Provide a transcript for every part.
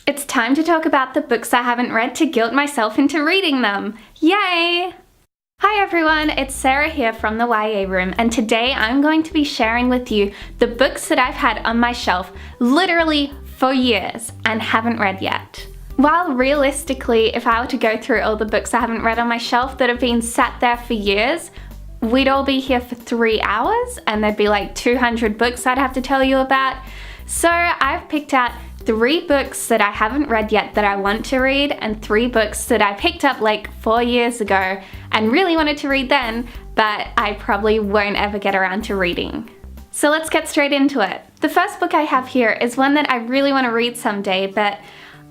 It's time to talk about the books I haven't read to guilt myself into reading them. Yay! Hi everyone, it's Sarah here from the YA Room, and today I'm going to be sharing with you the books that I've had on my shelf literally for years and haven't read yet. While realistically, if I were to go through all the books I haven't read on my shelf that have been sat there for years, we'd all be here for 3 hours and there'd be like 200 books I'd have to tell you about. So I've picked out 3 books that I haven't read yet that I want to read, and 3 books that I picked up like 4 years ago and really wanted to read then, but I probably won't ever get around to reading. So let's get straight into it. The first book I have here is one that I really want to read someday, but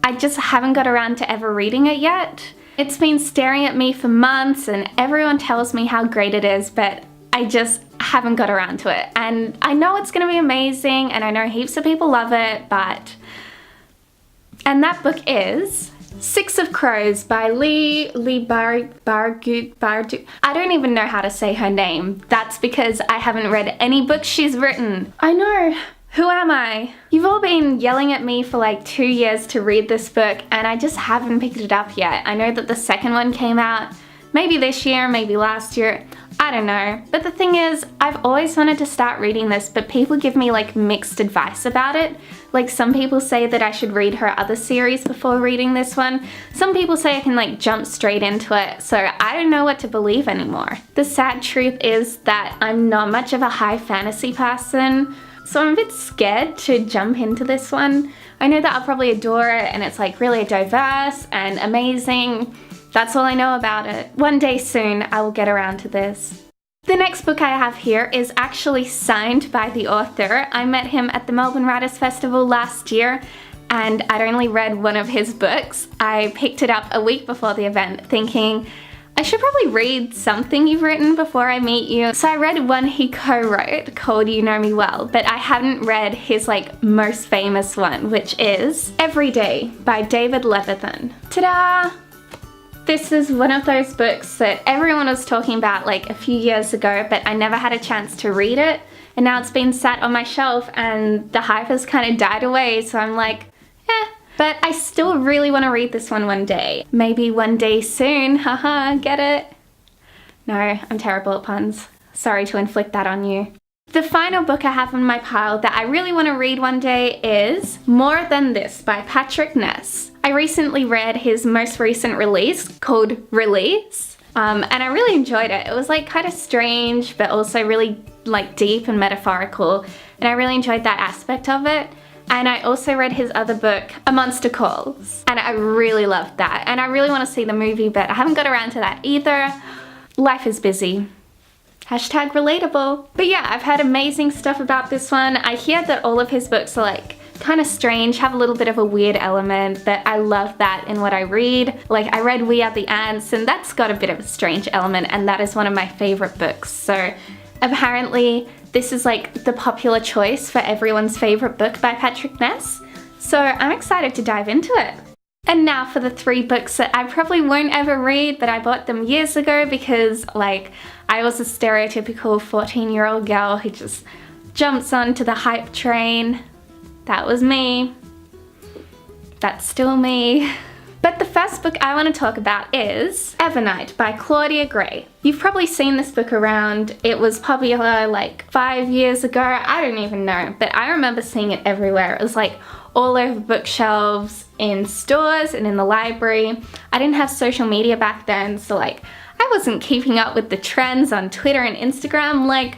I just haven't got around to ever reading it yet. It's been staring at me for months and everyone tells me how great it is, but I just haven't got around to it. And I know it's going to be amazing and I know heaps of people love it, but... And that book is Six of Crows by Leigh Bardugo. I don't even know how to say her name. That's because I haven't read any books she's written. I know. Who am I? You've all been yelling at me for like 2 years to read this book and I just haven't picked it up yet. I know that the second one came out maybe this year, maybe last year. I don't know. But the thing is, I've always wanted to start reading this, but people give me like mixed advice about it. Like some people say that I should read her other series before reading this one. Some people say I can like jump straight into it, so I don't know what to believe anymore. The sad truth is that I'm not much of a high fantasy person, so I'm a bit scared to jump into this one. I know that I'll probably adore it and it's like really diverse and amazing. That's all I know about it. One day soon I will get around to this. The next book I have here is actually signed by the author. I met him at the Melbourne Writers Festival last year and I'd only read one of his books. I picked it up a week before the event thinking, I should probably read something you've written before I meet you. So I read one he co-wrote called You Know Me Well, but I hadn't read his like most famous one, which is Every Day by David Levithan. Ta-da! This is one of those books that everyone was talking about like a few years ago, but I never had a chance to read it. And now it's been sat on my shelf and the hype has kind of died away, so I'm like, eh. But I still really want to read this one day. Maybe one day soon, haha, get it? No, I'm terrible at puns. Sorry to inflict that on you. The final book I have on my pile that I really want to read one day is More Than This by Patrick Ness. I recently read his most recent release called Release, and I really enjoyed it. It was like kind of strange, but also really like deep and metaphorical, and I really enjoyed that aspect of it. And I also read his other book, A Monster Calls, and I really loved that. And I really want to see the movie, but I haven't got around to that either. Life is busy. Hashtag relatable. But yeah, I've heard amazing stuff about this one. I hear that all of his books are like kind of strange, have a little bit of a weird element, but I love that in what I read. Like I read We Are the Ants and that's got a bit of a strange element, and that is one of my favorite books. So apparently this is like the popular choice for everyone's favorite book by Patrick Ness. So I'm excited to dive into it. And now for the 3 books that I probably won't ever read, but I bought them years ago because like I was a stereotypical 14-year-old girl who just jumps onto the hype train. That was me. That's still me. But the first book I want to talk about is Evernight by Claudia Gray. You've probably seen this book around. It was popular like 5 years ago. I don't even know, but I remember seeing it everywhere. It was like all over bookshelves, in stores and in the library. I didn't have social media back then, so like I wasn't keeping up with the trends on Twitter and Instagram. Like,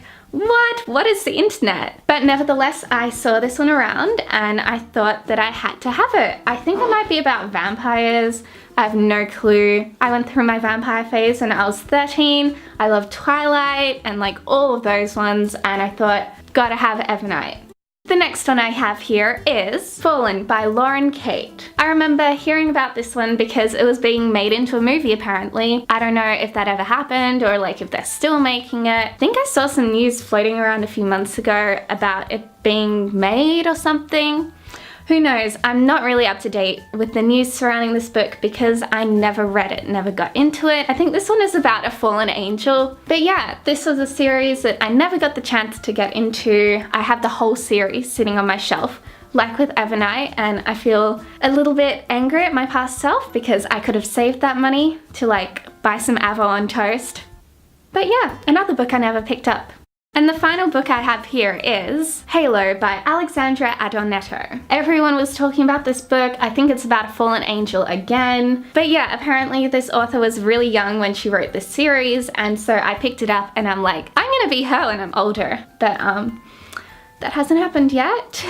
what is the internet? But nevertheless, I saw this one around and I thought that I had to have it. I think it might be about vampires. I have no clue. I went through my vampire phase when I was 13. I loved Twilight and like all of those ones, and I thought, gotta have Evernight. The next one I have here is Solon by Lauren Kate. I remember hearing about this one because it was being made into a movie apparently. I don't know if that ever happened or like if they're still making it. I think I saw some news floating around a few months ago about it being made or something. Who knows? I'm not really up to date with the news surrounding this book because I never read it, never got into it. I think this one is about a fallen angel. But yeah, this was a series that I never got the chance to get into. I have the whole series sitting on my shelf like with Evernight, and I feel a little bit angry at my past self because I could have saved that money to like buy some Avo on toast. But yeah, another book I never picked up. And the final book I have here is Halo by Alexandra Adornetto. Everyone was talking about this book. I think it's about a fallen angel again. But yeah, apparently this author was really young when she wrote this series, and so I picked it up and I'm like, I'm gonna be her when I'm older. But that hasn't happened yet.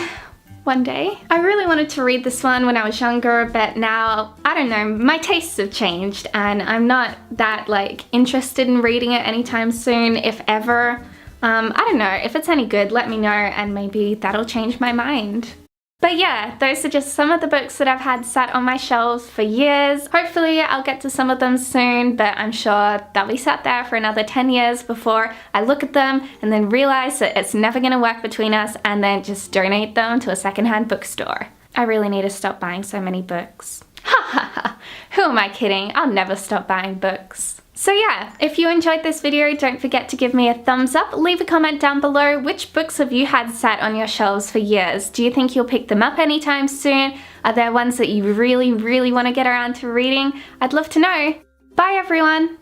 One day. I really wanted to read this one when I was younger, but now, I don't know, my tastes have changed and I'm not that like interested in reading it anytime soon, if ever. I don't know, if it's any good, let me know and maybe that'll change my mind. But yeah, those are just some of the books that I've had sat on my shelves for years. Hopefully I'll get to some of them soon, but I'm sure they'll be sat there for another 10 years before I look at them and then realize that it's never gonna work between us and then just donate them to a secondhand bookstore. I really need to stop buying so many books. Ha ha ha, who am I kidding? I'll never stop buying books. So yeah, if you enjoyed this video, don't forget to give me a thumbs up, leave a comment down below. Which books have you had sat on your shelves for years? Do you think you'll pick them up anytime soon? Are there ones that you really want to get around to reading? I'd love to know. Bye everyone!